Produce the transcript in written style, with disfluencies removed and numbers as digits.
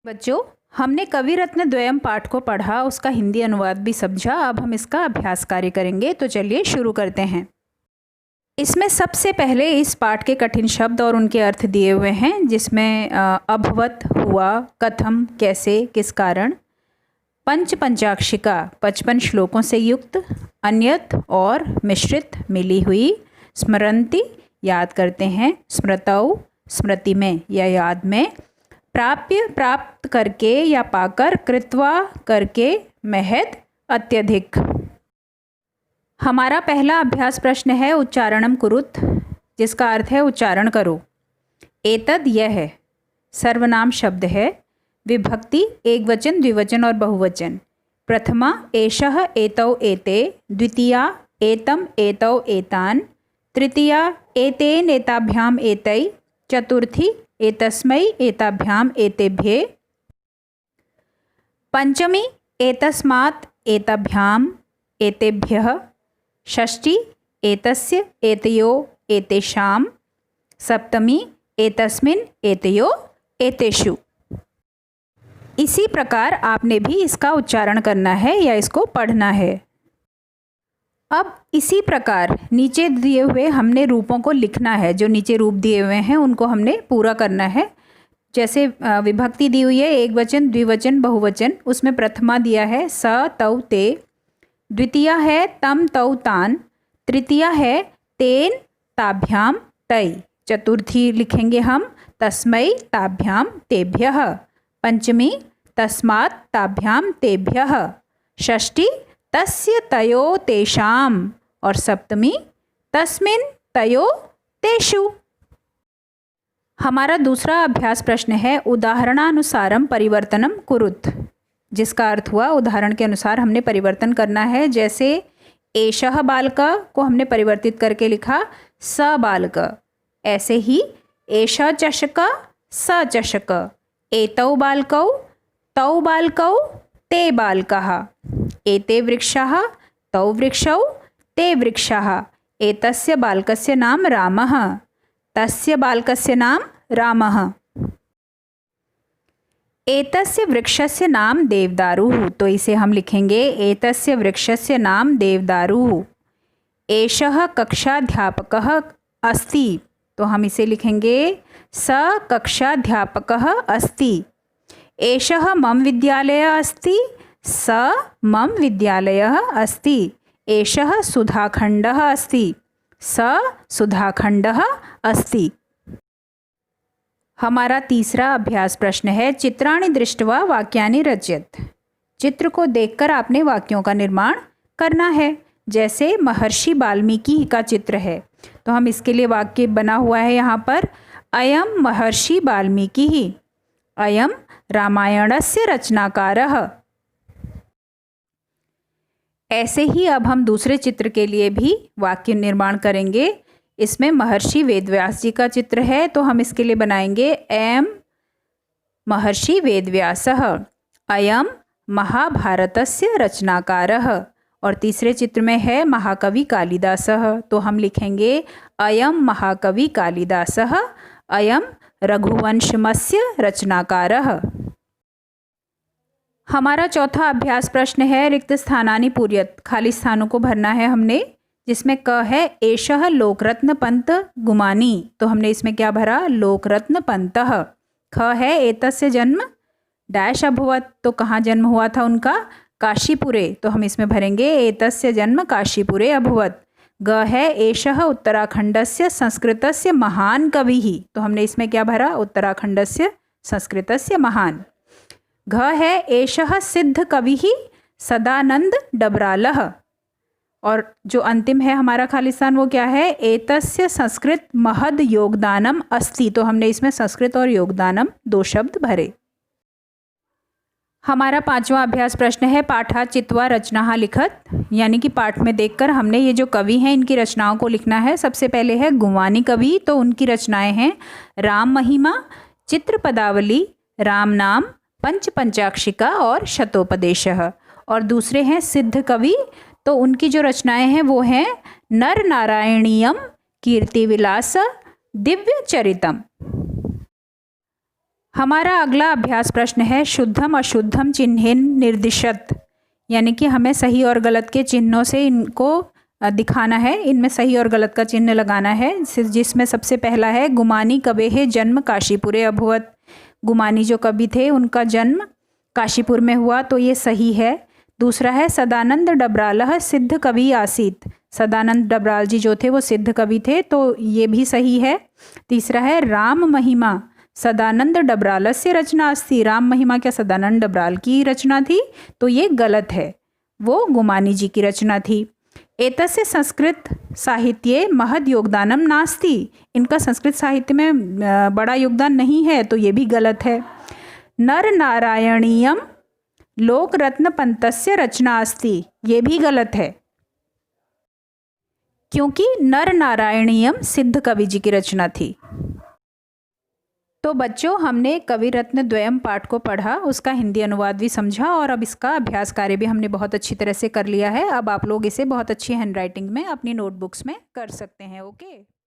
बच्चों, हमने कवि रत्न द्वयम पाठ को पढ़ा, उसका हिंदी अनुवाद भी समझा। अब हम इसका अभ्यास कार्य करेंगे, तो चलिए शुरू करते हैं। इसमें सबसे पहले इस पाठ के कठिन शब्द और उनके अर्थ दिए हुए हैं, जिसमें अभवत, हुआ, कथम, कैसे, किस कारण, पंचाक्षिका 55 श्लोकों से युक्त, अन्यत और मिश्रित, मिली हुई, स्मरन्ति याद करते हैं, स्मृतौ स्मृति में या याद में, प्राप्य प्राप्त करके या पाकर, कृत्वा करके, महद अत्यधिक। हमारा पहला अभ्यास प्रश्न है उच्चारणम कुरुत, जिसका अर्थ है उच्चारण करो। एतद यह है, सर्वनाम शब्द है। विभक्ति एक वचन, द्विवचन और बहुवचन। प्रथमा एषः एतौ एते, द्वितीया एतम एतौ एतान, तृतीया एतेन एताभ्याम एतै, चतुर्थी एतस्मै एताभ्याम एतेभ्ये, पंचमी एतस्मात् एताभ्याम एतेभ्यः, षष्ठी एतस्य एतयो एतेषां, सप्तमी एतस्मिन् एतयो एतेषु। इसी प्रकार आपने भी इसका उच्चारण करना है या इसको पढ़ना है। अब इसी प्रकार नीचे दिए हुए हमने रूपों को लिखना है। जो नीचे रूप दिए हुए हैं उनको हमने पूरा करना है। जैसे विभक्ति दी हुई है एक वचन, द्विवचन, बहुवचन। उसमें प्रथमा दिया है स तौ ते, द्वितीया है तम तौ तान, तृतीया है तेन ताभ्याम तै, चतुर्थी लिखेंगे हम तस्मै ताभ्याम तेभ्यः, पंचमी तस्मात् ताभ्याम तेभ्यः, षष्ठी तस्य तयो तेषाम और सप्तमी तस्मिन् तयो तेषु। हमारा दूसरा अभ्यास प्रश्न है उदाहरणानुसारम परिवर्तनम कुरुत, जिसका अर्थ हुआ उदाहरण के अनुसार हमने परिवर्तन करना है। जैसे एषः बालक को हमने परिवर्तित करके लिखा स बालक, ऐसे ही एषः चषक स चषक, एतौ बालकौ तौ बालकौ ते बालकः, एते वृक्षाः तौ वृक्षौ ते वृक्षाः, एतस्य बालकस्य नाम रामः तस्य बालकस्य नाम रामः, एतस्य वृक्षस्य नाम देवदारुः, तो इसे हम लिखेंगे एतस्य वृक्षस्य नाम देवदारुः। एषः कक्षाध्यापकः अस्ति, तो हम इसे लिखेंगे स कक्षाध्यापकः अस्ति। एषः मम विद्यालयः अस्ति, स मम विद्यालयः अस्ति। एषः सुधाखण्डः अस्ति, स सुधाखण्डः अस्ति। हमारा तीसरा अभ्यास प्रश्न है चित्राणि दृष्ट्वा वाक्यानि रचयत। चित्र को देखकर आपने वाक्यों का निर्माण करना है। जैसे महर्षि वाल्मीकि का चित्र है, तो हम इसके लिए वाक्य बना हुआ है यहाँ पर, अयम महर्षि वाल्मीकि, अयम रामायणस्य रचनाकारः। ऐसे ही अब हम दूसरे चित्र के लिए भी वाक्य निर्माण करेंगे। इसमें महर्षि वेदव्यास जी का चित्र है, तो हम इसके लिए बनाएंगे एम महर्षि वेदव्यासः, अयम महाभारतस्य रचनाकारः। और तीसरे चित्र में है महाकवि कालिदासः, तो हम लिखेंगे अयम महाकवि कालिदासः, अयम रघुवंशमस्य रचनाकारः। हमारा चौथा अभ्यास प्रश्न है रिक्त स्थानानि पूर्यत, खाली स्थानों को भरना है हमने। जिसमें क है एषः लोकरत्न पंत गुमानी, तो हमने इसमें क्या भरा लोकरत्न पंतः। ख है एतस्य जन्म डैश अभवत, तो कहाँ जन्म हुआ था उनका, काशीपुरे, तो हम इसमें भरेंगे एतस्य जन्म काशीपुरे अभवत। ग है एषः उत्तराखंडस्य संस्कृतस्य महान कविः, तो हमने इसमें क्या भरा उत्तराखंडस्य संस्कृतस्य महान। घ है एषः सिद्ध कविः सदानंद डबरालः, और जो अंतिम है हमारा खालिस्तान वो क्या है, एतस्य संस्कृत महद योगदानम अस्ति, तो हमने इसमें संस्कृत और योगदानम दो शब्द भरे। हमारा पांचवा अभ्यास प्रश्न है पाठा चित्वा रचना लिखत, यानी कि पाठ में देखकर हमने ये जो कवि हैं इनकी रचनाओं को लिखना है। सबसे पहले है गुमानी कवि, तो उनकी रचनाएं हैं राम महिमा, चित्र पदावली, राम नाम, पंचाक्षिका और शतोपदेशः। और दूसरे हैं सिद्ध कवि, तो उनकी जो रचनाएं हैं वो हैं नर नारायणीयम, कीर्ति विलास, दिव्य चरितम। हमारा अगला अभ्यास प्रश्न है शुद्धम अशुद्धम चिन्हेन निर्दिशत, यानी कि हमें सही और गलत के चिन्हों से इनको दिखाना है, इनमें सही और गलत का चिन्ह लगाना है। जिसमें सबसे पहला है गुमानी कवेः जन्म काशीपुरे अभवत। गुमानी जो कवि थे उनका जन्म काशीपुर में हुआ, तो ये सही है। दूसरा है सदानंद डबरालः सिद्ध कवि आसीत। सदानंद डबराल जी जो थे वो सिद्ध कवि थे, तो ये भी सही है। तीसरा है राम महिमा सदानंद डबरालस्य रचना अस्ति। राम महिमा क्या सदानंद डबराल की रचना थी? तो ये गलत है, वो गुमानी जी की रचना थी। एतस्य संस्कृत साहित्ये महद योगदानम नास्ति। इनका संस्कृत साहित्य में बड़ा योगदान नहीं है, तो ये भी गलत है। नर नारायणीयम लोकरत्न पंतस्य रचना अस्ति। ये भी गलत है, क्योंकि नर नारायणीयम सिद्ध कवि जी की रचना थी। तो बच्चों, हमने कवि रत्न द्वयम पाठ को पढ़ा, उसका हिंदी अनुवाद भी समझा और अब इसका अभ्यास कार्य भी हमने बहुत अच्छी तरह से कर लिया है। अब आप लोग इसे बहुत अच्छी हैंडराइटिंग में अपनी नोटबुक्स में कर सकते हैं। ओके।